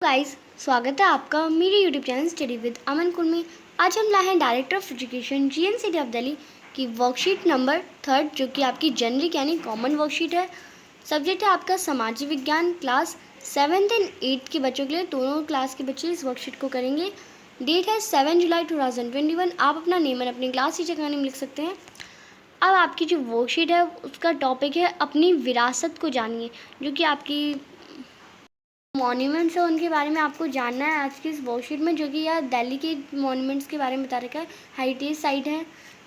Guys, स्वागत है आपका मेरे यूट्यूब चैनल स्टडी विद अमन कुल में। आज हम लाए हैं director of education GNCT of Delhi की वर्कशीट नंबर 3 जो कि आपकी जनरिक यानी कॉमन वर्कशीट है। सब्जेक्ट है आपका सामाजिक विज्ञान। क्लास 7th एंड 8th के बच्चों के लिए, दोनों क्लास के बच्चे इस वर्कशीट को करेंगे। डेट है 7 जुलाई 2021। आप अपना नेम और अपनी क्लास टीचर का नेम लिख सकते हैं। अब आपकी जो वर्कशीट है उसका टॉपिक है अपनी विरासत को जानिए, जो कि आपकी मॉन्यूमेंट्स है उनके बारे में आपको जानना है आज की इस वर्कशीट में, जो कि यह दिल्ली के मॉन्यूमेंट्स के बारे में बता रखा है। हेरिटेज साइट है,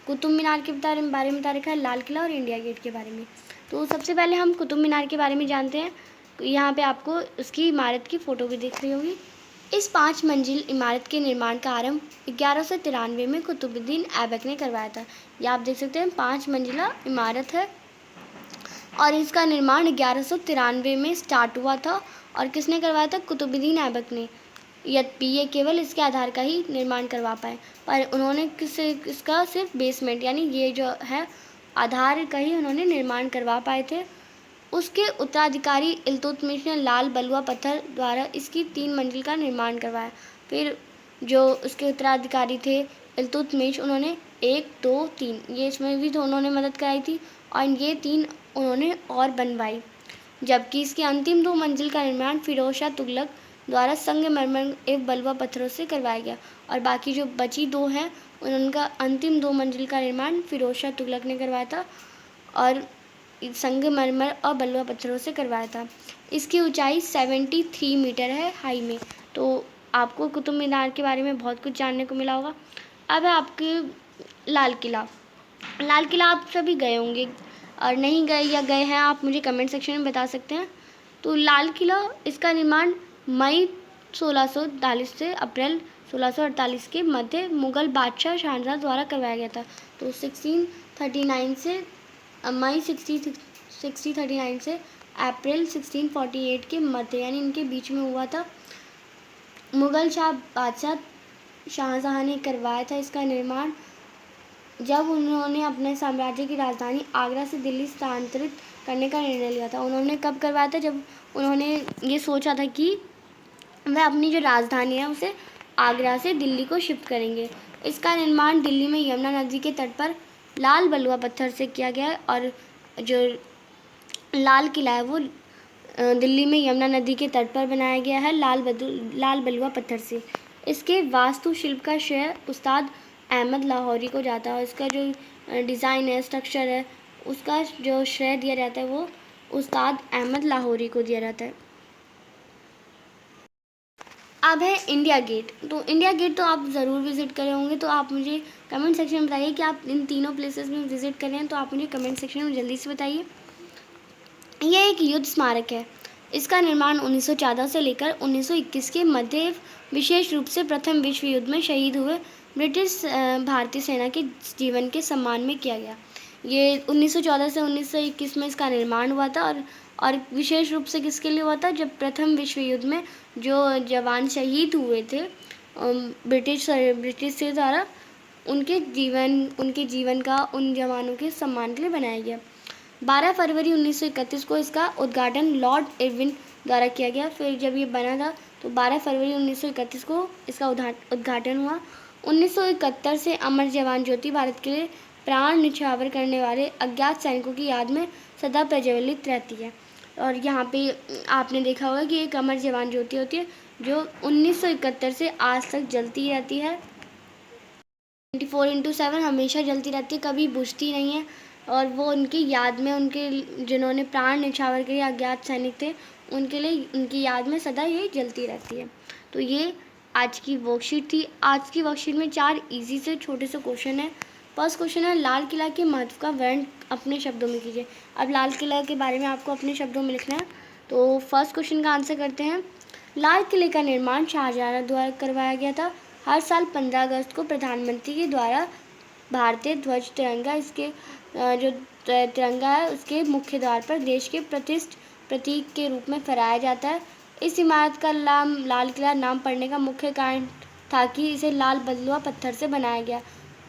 कुतुब मीनार के बारे में बता रखा है, लाल किला और इंडिया गेट के बारे में। तो सबसे पहले हम कुतुब मीनार के बारे में जानते हैं। यहाँ पे आपको उसकी इमारत की फ़ोटो भी दिख रही होगी। इस 5 मंजिल इमारत के निर्माण का आरंभ 1193 में कुतुबुद्दीन ऐबक ने करवाया था। यह आप देख सकते हैं 5 मंजिला इमारत है और इसका निर्माण 1193 में स्टार्ट हुआ था। और किसने करवाया था? कुतुबुद्दीन ऐबक ने। ये केवल इसके आधार का ही निर्माण करवा पाए, पर उन्होंने इसका सिर्फ बेसमेंट यानी ये जो है आधार का ही उन्होंने निर्माण करवा पाए थे। उसके उत्तराधिकारी इल्तुतमिश ने लाल बलुआ पत्थर द्वारा इसकी 3 मंजिल का निर्माण करवाया। फिर जो उसके उत्तराधिकारी थे इल्तुतमिश, उन्होंने 1, 2, 3 ये इसमें भी तो उन्होंने मदद कराई थी और ये 3 उन्होंने और बनवाई। जबकि इसकी अंतिम 2 मंजिल का निर्माण फिरोज शाह तुगलक द्वारा संगमरमर एवं बलुआ पत्थरों से करवाया गया और बाकी जो बची 2 हैं उनका अंतिम 2 मंजिल का निर्माण फिरोज शाह तुगलक ने करवाया था और संगमरमर और बलुआ पत्थरों से करवाया था। इसकी ऊंचाई 73 मीटर है हाई में। तो आपको कुतुब मीनार के बारे में बहुत कुछ जानने को मिला होगा। अब है आपके लाल किला। लाल किला आप सभी गए होंगे और नहीं गए या गए हैं आप मुझे कमेंट सेक्शन में बता सकते हैं। तो लाल किला, इसका निर्माण मई 1640 से अप्रैल 1648 के मध्य मुगल बादशाह शाहजहां द्वारा करवाया गया था। तो 1639 से मई 1639 से अप्रैल 1648 के मध्य यानी इनके बीच में हुआ था। मुगल बादशाह शाहजहां ने करवाया था इसका निर्माण जब उन्होंने अपने साम्राज्य की राजधानी आगरा से दिल्ली स्थानांतरित करने का निर्णय लिया था। उन्होंने कब करवाया था? जब उन्होंने ये सोचा था कि वह अपनी जो राजधानी है उसे आगरा से दिल्ली को शिफ्ट करेंगे। इसका निर्माण दिल्ली में यमुना नदी के तट पर लाल बलुआ पत्थर से किया गया है और जो लाल किला है वो दिल्ली में यमुना नदी के तट पर बनाया गया है लाल बलुआ पत्थर से। इसके वास्तुशिल्प का श्रेय उस्ताद अहमद लाहौरी को जाता है और इसका जो डिज़ाइन है, स्ट्रक्चर है, उसका जो श्रेय दिया जाता है वो उस्ताद अहमद लाहौरी को दिया जाता है। अब है इंडिया गेट। तो इंडिया गेट तो आप ज़रूर विज़िट करे होंगे, तो आप मुझे कमेंट सेक्शन में बताइए कि आप इन तीनों प्लेसेस में विज़िट करें हैं। तो आप मुझे कमेंट सेक्शन में जल्दी से बताइए। यह एक युद्ध स्मारक है। इसका निर्माण 1914 से लेकर 1921 के मध्य विशेष रूप से प्रथम विश्व युद्ध में शहीद हुए ब्रिटिश भारतीय सेना के जीवन के सम्मान में किया गया। ये 1914 से 1921 में इसका निर्माण हुआ था और विशेष रूप से किसके लिए हुआ था? जब प्रथम विश्व युद्ध में जो जवान शहीद हुए थे ब्रिटिश से द्वारा, उनके जीवन का उन जवानों के सम्मान के लिए बनाया गया। 12 फरवरी 1931 को इसका उद्घाटन लॉर्ड इरविन द्वारा किया गया। फिर जब ये बना था तो 12 फरवरी 1931 को इसका उद्घाटन हुआ। 1971 से अमर जवान ज्योति भारत के लिए प्राण न्यौछावर करने वाले अज्ञात सैनिकों की याद में सदा प्रज्वलित रहती है। और यहाँ पे आपने देखा होगा कि एक अमर जवान ज्योति होती है जो 1971 से आज तक जलती रहती है। 24/7 हमेशा जलती रहती है, कभी बुझती नहीं है। और वो उनकी याद में, उनके जिन्होंने प्राण न्यौछावर किए अज्ञात सैनिक थे, उनके लिए उनकी याद में सदा ये जलती रहती है। तो ये आज की वर्कशीट थी। आज की वर्कशीट में 4 इजी से छोटे से क्वेश्चन है। फर्स्ट क्वेश्चन है लाल किला के महत्व का वर्णन अपने शब्दों में कीजिए। अब लाल किला के बारे में आपको अपने शब्दों में लिखना है। तो फर्स्ट क्वेश्चन का आंसर करते हैं। लाल किले का निर्माण शाहजहां द्वारा करवाया गया था। हर साल 15 अगस्त को प्रधानमंत्री के द्वारा भारतीय ध्वज तिरंगा, इसके जो तिरंगा है उसके मुख्य द्वार पर देश के प्रतिष्ठ प्रतीक के रूप में फहराया जाता है। इस इमारत का नाम लाल किला नाम पड़ने का मुख्य कारण था कि इसे लाल बलुआ पत्थर से बनाया गया,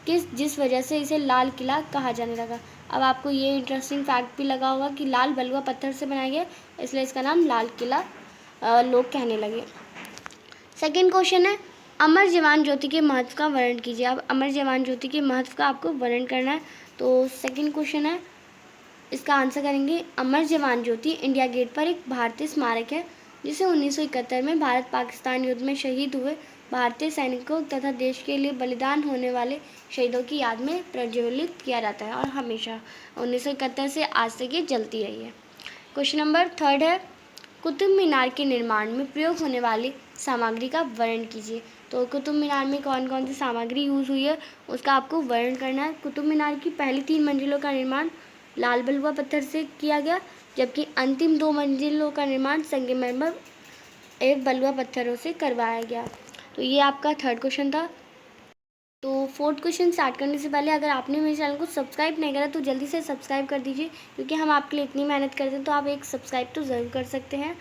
जिस वजह से इसे लाल किला कहा जाने लगा। अब आपको ये इंटरेस्टिंग फैक्ट भी लगा होगा कि लाल बलुआ पत्थर से बनाया गया, इसलिए इसका नाम लाल किला लोग कहने लगे। सेकंड क्वेश्चन है अमर जवान ज्योति के महत्व का वर्णन कीजिए। अब अमर जवान ज्योति के महत्व का आपको वर्णन करना है। तो सेकंड क्वेश्चन है, इसका आंसर करेंगे अमर जवान ज्योति इंडिया गेट पर एक भारतीय स्मारक है जिसे 1971 में भारत पाकिस्तान युद्ध में शहीद हुए भारतीय सैनिकों तथा देश के लिए बलिदान होने वाले शहीदों की याद में प्रज्वलित किया जाता है और हमेशा 1971 से आज तक ये जलती रही है। क्वेश्चन नंबर थर्ड है कुतुब मीनार के निर्माण में प्रयोग होने वाली सामग्री का वर्णन कीजिए। तो कुतुब मीनार में कौन कौन सी सामग्री यूज़ हुई है उसका आपको वर्णन करना है। कुतुब मीनार की पहली 3 मंजिलों का निर्माण लाल बलुआ पत्थर से किया गया, जबकि अंतिम 2 मंजिलों का निर्माण संगमरमर एवं बलुआ पत्थरों से करवाया गया। तो ये आपका थर्ड क्वेश्चन था। तो फोर्थ क्वेश्चन स्टार्ट करने से पहले अगर आपने मेरे चैनल को सब्सक्राइब नहीं करा तो जल्दी से सब्सक्राइब कर दीजिए, क्योंकि हम आपके लिए इतनी मेहनत करते हैं तो आप एक सब्सक्राइब तो ज़रूर कर सकते हैं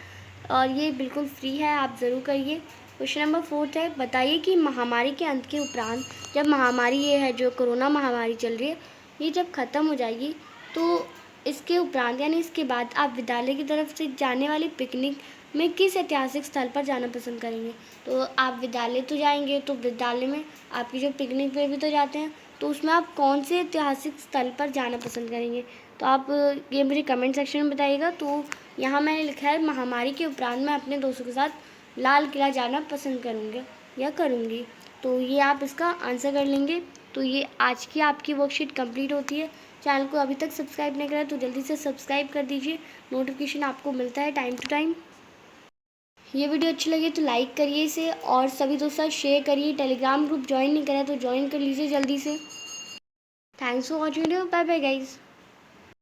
और ये बिल्कुल फ्री है, आप ज़रूर करिए। क्वेश्चन नंबर फोर्थ है बताइए कि महामारी के अंत के उपरांत जब महामारी ये है जो कोरोना महामारी चल रही है ये जब ख़त्म हो जाएगी तो इसके उपरांत यानी इसके बाद आप विद्यालय की तरफ से जाने वाली पिकनिक में किस ऐतिहासिक स्थल पर जाना पसंद करेंगे। तो आप विद्यालय तो जाएंगे तो विद्यालय में आपकी जो पिकनिक पे भी तो जाते हैं, तो उसमें आप कौन से ऐतिहासिक स्थल पर जाना पसंद करेंगे। तो आप ये मुझे कमेंट सेक्शन में बताइएगा। तो यहाँ मैंने लिखा है महामारी के उपरांत मैं अपने दोस्तों के साथ लाल किला जाना पसंद करूँगा या करूँगी। तो ये आप इसका आंसर कर लेंगे। तो ये आज की आपकी वर्कशीट कंप्लीट होती है। चैनल को अभी तक सब्सक्राइब नहीं करा तो जल्दी से सब्सक्राइब कर दीजिए, नोटिफिकेशन आपको मिलता है टाइम टू टाइम। ये वीडियो अच्छी लगी तो लाइक करिए इसे और सभी दोस्तों साथ शेयर करिए। टेलीग्राम ग्रुप ज्वाइन नहीं करा तो ज्वाइन कर लीजिए जल्दी से। Thanks for watching video, bye bye guys.